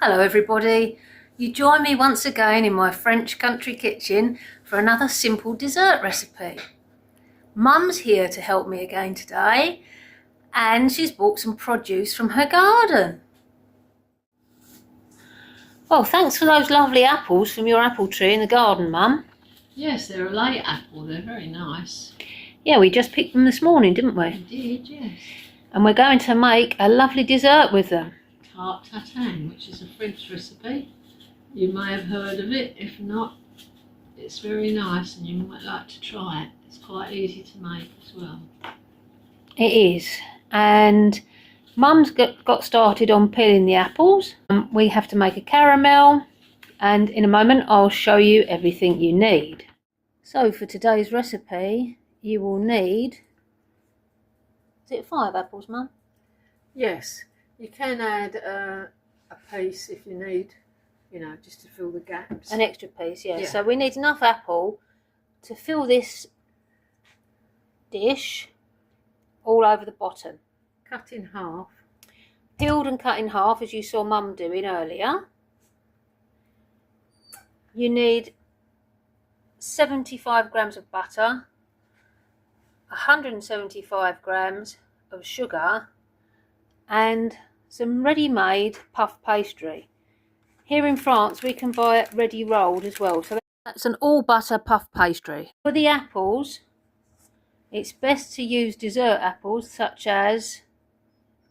Hello everybody, you join me once again in my French country kitchen for another simple dessert recipe. Mum's here to help me again today and she's bought some produce from her garden. Well, thanks for those lovely apples from your apple tree in the garden, Mum. Yes, they're a late apple, they're very nice. Yeah, we just picked them this morning, didn't we? We did, yes. And we're going to make a lovely dessert with them. Tarte Tatin, which is a French recipe. You may have heard of it. If not, it's very nice and you might like to try it. It's quite easy to make as well. It is. And Mum's got started on peeling the apples. We have to make a caramel, and in a moment I'll show you everything you need. So for today's recipe you will need, is it 5 apples, Mum? Yes. You can add a piece if you need, just to fill the gaps. An extra piece, yeah. Yeah. So we need enough apple to fill this dish all over the bottom. Cut in half. Peeled and cut in half, as you saw Mum doing earlier. You need 75 grams of butter, 175 grams of sugar, and some ready-made puff pastry. Here in France we can buy it ready rolled as well, so that's an all butter puff pastry. For the apples, it's best to use dessert apples such as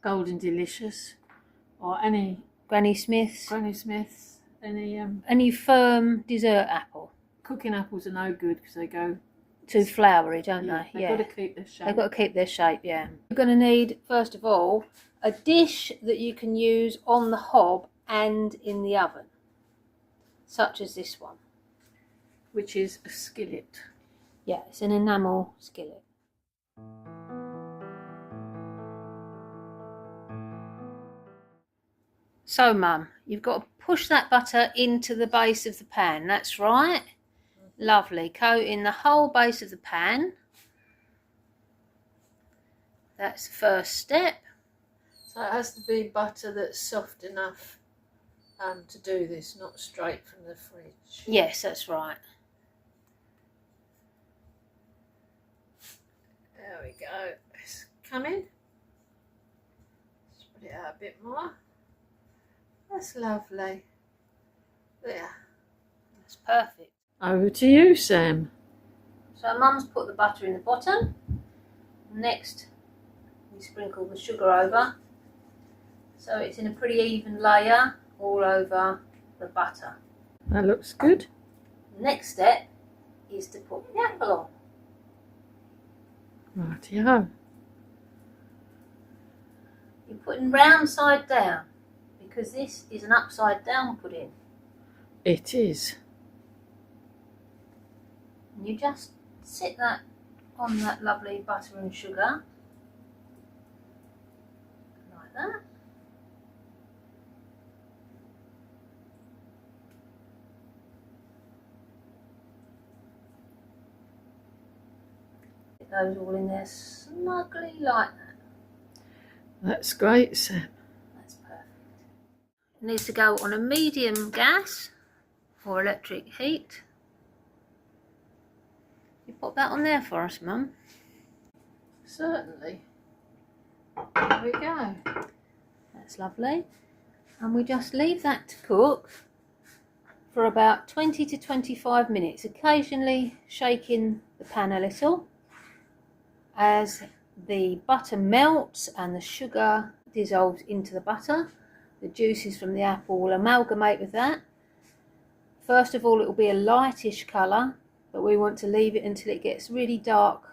Golden Delicious or any Granny Smith's, any firm dessert apple. cooking apples are no good because they go Too floury, don't they? They've got to keep their shape. They've got to keep their shape, yeah. You're going to need, first of all, a dish that you can use on the hob and in the oven, such as this one. Which is a skillet. Yeah, it's an enamel skillet. So, Mum, you've got to push that butter into the base of the pan, that's right. Lovely, coating the whole base of the pan. That's the first step. So it has to be butter that's soft enough to do this, not straight from the fridge. Yes, that's right. There we go. It's coming. Spread it out a bit more. That's lovely. There. That's perfect. Over to you, Sam. So Mum's put the butter in the bottom. Next, we sprinkle the sugar over. So it's in a pretty even layer all over the butter. That looks good. The next step is to put the apple on. Rightio. You're putting round side down because this is an upside down pudding. It is. And you just sit that on that lovely butter and sugar. Like that. It goes all in there snugly like that. That's great, Sam. That's perfect. It needs to go on a medium gas or electric heat. You pop that on there for us, Mum. Certainly. There we go. That's lovely. And we just leave that to cook for about 20 to 25 minutes, occasionally shaking the pan a little as the butter melts and the sugar dissolves into the butter. The juices from the apple will amalgamate with that. First of all, it will be a lightish colour, but we want to leave it until it gets really dark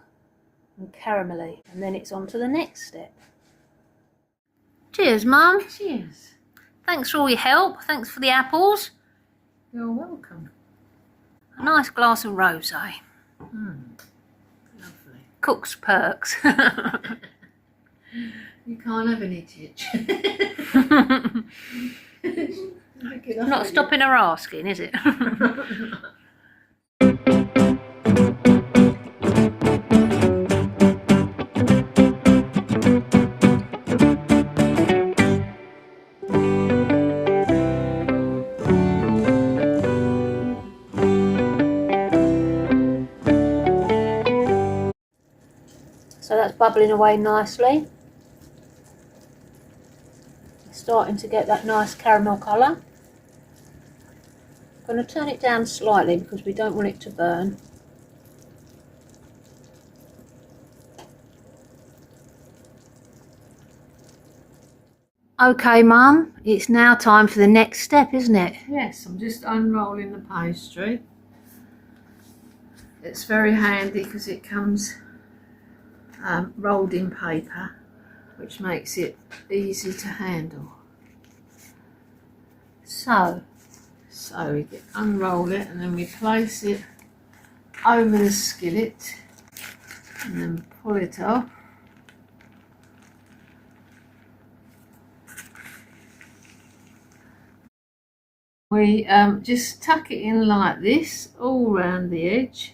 and caramelly, and then it's on to the next step. Cheers, Mum. Cheers. Thanks for all your help. Thanks for the apples. You're welcome. A nice glass of rosé. Lovely. Cook's perks. You can't have any titch. Not stopping her asking, is it? bubbling away nicely. It's starting to get that nice caramel colour. I'm going to turn it down slightly because we don't want it to burn. Okay, Mum, it's now time for the next step, isn't it? Yes, I'm just unrolling the pastry. It's very handy because it comes rolled in paper, which makes it easy to handle. So we unroll it and then we place it over the skillet and then pull it off. We just tuck it in like this all round the edge.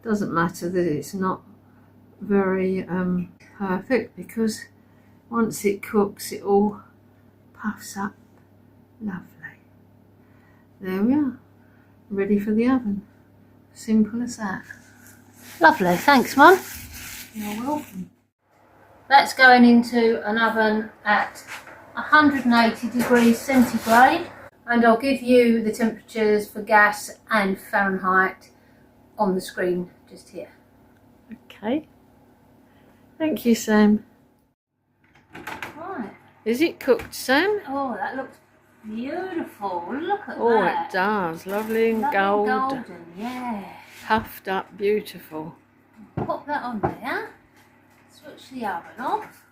Doesn't matter that it's not very perfect, because once it cooks it all puffs up lovely. There we are, ready for the oven. Simple as that. Lovely, thanks, Mum. You're welcome. That's going into an oven at 180 degrees centigrade, and I'll give you the temperatures for gas and Fahrenheit on the screen just here. Okay. Thank you, Sam. Right. Is it cooked, Sam? Oh, that looks beautiful. Look at Oh, that. it does. Lovely and Lovely golden. Yeah. Puffed up, beautiful. Pop that on there. Switch the oven off.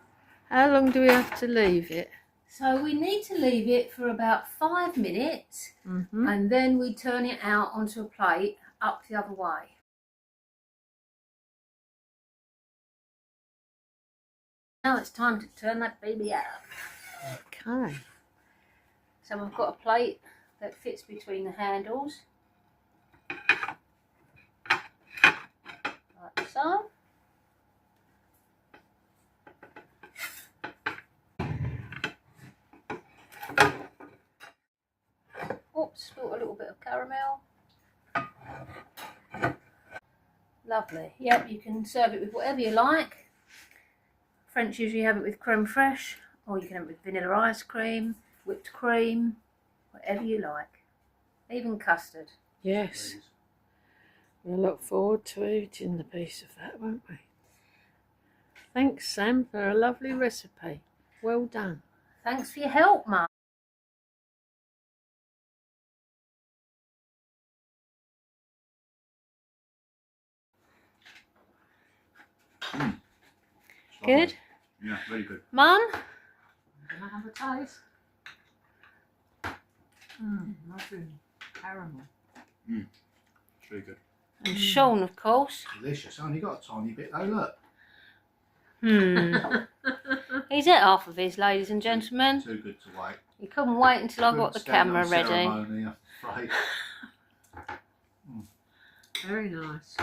How long do we have to leave it? So we need to leave it for about 5 minutes, and then we turn it out onto a plate up the other way. Now it's time to turn that baby up. Okay. So we've got a plate that fits between the handles, like so. Oops, spilled a little bit of caramel. Lovely. Yep, you can serve it with whatever you like. French usually have it with creme fraiche, or you can have it with vanilla ice cream, whipped cream, whatever you like. Even custard. Yes. We'll look forward to eating the piece of that, won't we? Thanks, Sam, for a lovely recipe. Well done. Thanks for your help, Mum. Good? Yeah, very good. Mum? Can I have a taste? Lovely caramel. It's very good. And Sean, of course. Delicious. Only got a tiny bit though, look. He's at half of his, ladies and gentlemen. Too good to wait. You couldn't wait until I got the camera ready. Ceremony, I'm afraid. Very nice.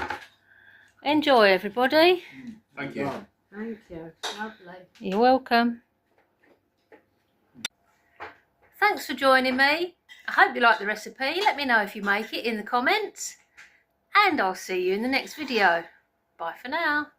Enjoy, everybody. Thank you. Thank you. Lovely. You're welcome. Thanks for joining me. I hope you like the recipe. Let me know if you make it in the comments. And I'll see you in the next video. Bye for now.